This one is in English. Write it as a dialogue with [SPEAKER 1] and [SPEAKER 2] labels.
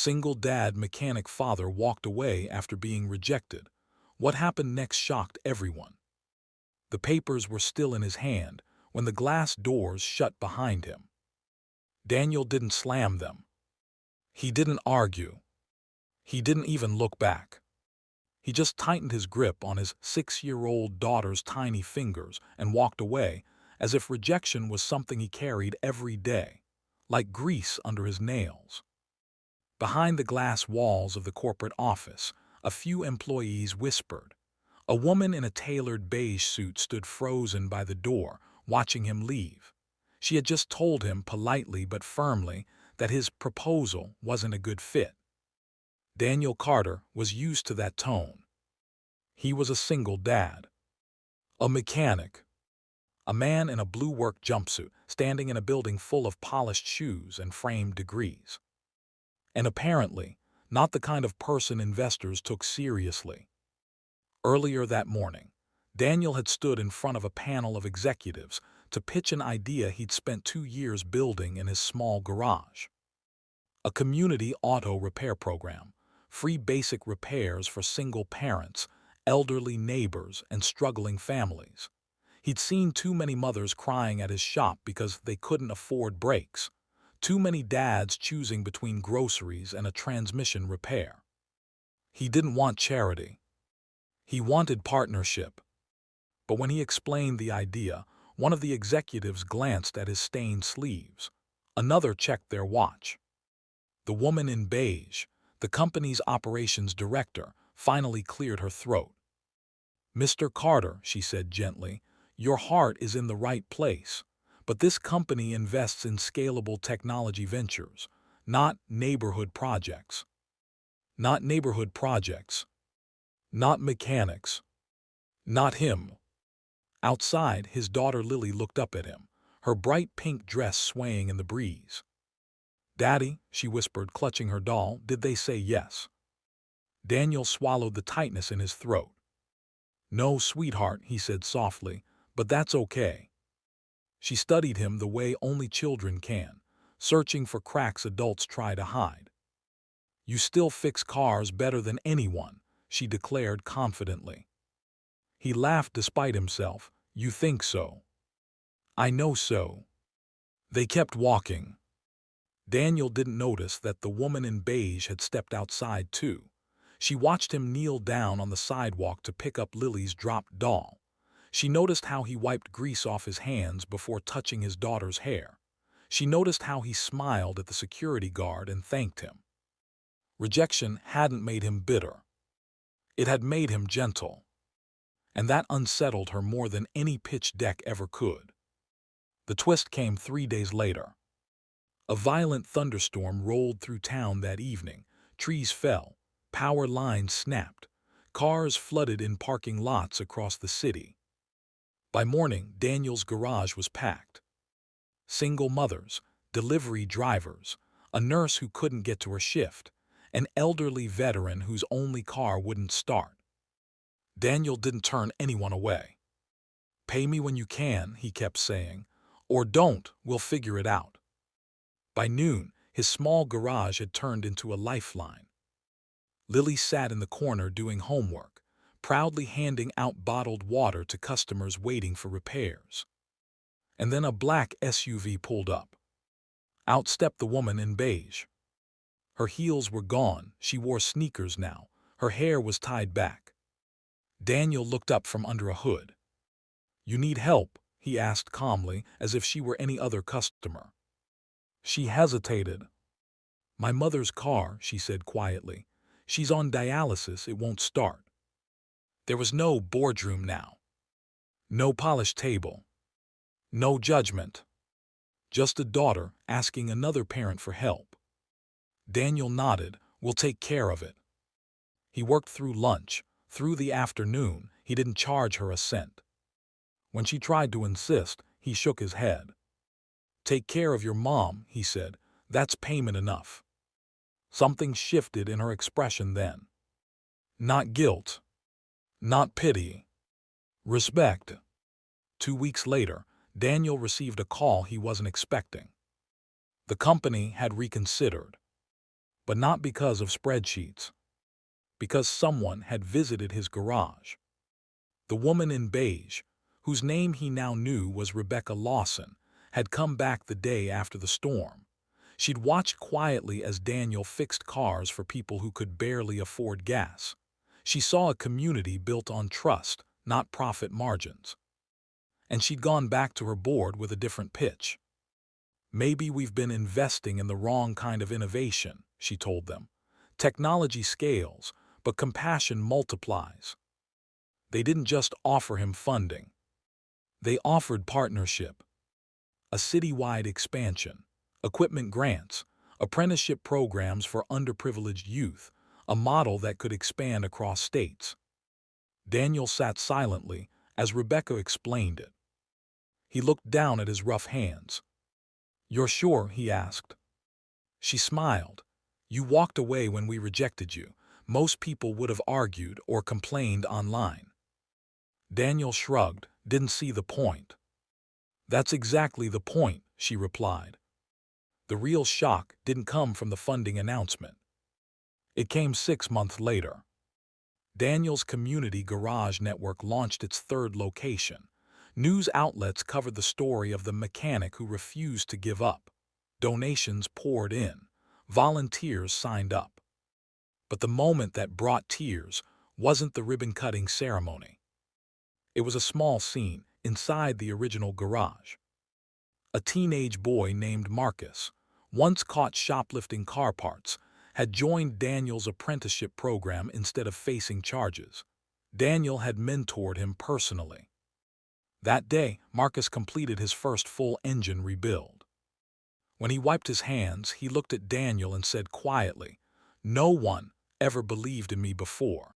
[SPEAKER 1] Single dad mechanic father walked away after being rejected. What happened next shocked everyone. The papers were still in his hand when the glass doors shut behind him. Daniel didn't slam them. He didn't argue. He didn't even look back. He just tightened his grip on his 6-year-old daughter's tiny fingers and walked away as if rejection was something he carried every day, like grease under his nails. Behind the glass walls of the corporate office, a few employees whispered. A woman in a tailored beige suit stood frozen by the door, watching him leave. She had just told him politely but firmly that his proposal wasn't a good fit. Daniel Carter was used to that tone. He was a single dad, a mechanic, a man in a blue work jumpsuit standing in a building full of polished shoes and framed degrees. And apparently, not the kind of person investors took seriously. Earlier that morning, Daniel had stood in front of a panel of executives to pitch an idea he'd spent 2 years building in his small garage. A community auto repair program, free basic repairs for single parents, elderly neighbors, and struggling families. He'd seen too many mothers crying at his shop because they couldn't afford brakes, too many dads choosing between groceries and a transmission repair. He didn't want charity. He wanted partnership. But when he explained the idea, one of the executives glanced at his stained sleeves. Another checked their watch. The woman in beige, the company's operations director, finally cleared her throat. "Mr. Carter," she said gently, "your heart is in the right place, but this company invests in scalable technology ventures, not neighborhood projects. Not neighborhood projects. Not mechanics. Not him." Outside, his daughter Lily looked up at him, her bright pink dress swaying in the breeze. "Daddy," she whispered, clutching her doll, "did they say yes?" Daniel swallowed the tightness in his throat. "No, sweetheart," he said softly, "but that's okay." She studied him the way only children can, searching for cracks adults try to hide. "You still fix cars better than anyone," she declared confidently. He laughed despite himself. "You think so?" "I know so." They kept walking. Daniel didn't notice that the woman in beige had stepped outside too. She watched him kneel down on the sidewalk to pick up Lily's dropped doll. She noticed how he wiped grease off his hands before touching his daughter's hair. She noticed how he smiled at the security guard and thanked him. Rejection hadn't made him bitter. It had made him gentle. And that unsettled her more than any pitch deck ever could. The twist came 3 days later. A violent thunderstorm rolled through town that evening. Trees fell, power lines snapped, cars flooded in parking lots across the city. By morning, Daniel's garage was packed. Single mothers, delivery drivers, a nurse who couldn't get to her shift, an elderly veteran whose only car wouldn't start. Daniel didn't turn anyone away. "Pay me when you can," he kept saying, "or don't, we'll figure it out." By noon, his small garage had turned into a lifeline. Lily sat in the corner doing homework, proudly handing out bottled water to customers waiting for repairs. And then a black SUV pulled up. Out stepped the woman in beige. Her heels were gone, she wore sneakers now, her hair was tied back. Daniel looked up from under a hood. "You need help?" he asked calmly, as if she were any other customer. She hesitated. "My mother's car," she said quietly. "She's on dialysis, it won't start." There was no boardroom now. No polished table. No judgment. Just a daughter asking another parent for help. Daniel nodded. "We'll take care of it." He worked through lunch. Through the afternoon, he didn't charge her a cent. When she tried to insist, he shook his head. "Take care of your mom," he said. "That's payment enough." Something shifted in her expression then. Not guilt. Not pity. Respect. 2 weeks later, Daniel received a call he wasn't expecting. The company had reconsidered. but not because of spreadsheets, because someone had visited his garage. The woman in beige, whose name he now knew was Rebecca Lawson, had come back the day after the storm. She'd watched quietly as Daniel fixed cars for people who could barely afford gas. She saw a community built on trust, not profit margins. And she'd gone back to her board with a different pitch. "Maybe we've been investing in the wrong kind of innovation," she told them. "Technology scales, but compassion multiplies." They didn't just offer him funding. They offered partnership, a citywide expansion, equipment grants, apprenticeship programs for underprivileged youth, a model that could expand across states. Daniel sat silently as Rebecca explained it. He looked down at his rough hands. "You're sure?" he asked. She smiled. "You walked away when we rejected you. Most people would have argued or complained online." Daniel shrugged, didn't see the point. "That's exactly the point," she replied. The real shock didn't come from the funding announcement. It came 6 months later. Daniel's community garage network launched its third location. News outlets covered the story of the mechanic who refused to give up. Donations poured in. Volunteers signed up. But the moment that brought tears wasn't the ribbon-cutting ceremony. It was a small scene inside the original garage. A teenage boy named Marcus, once caught shoplifting car parts, had joined Daniel's apprenticeship program instead of facing charges. Daniel had mentored him personally. That day, Marcus completed his first full engine rebuild. When he wiped his hands, he looked at Daniel and said quietly, "No one ever believed in me before."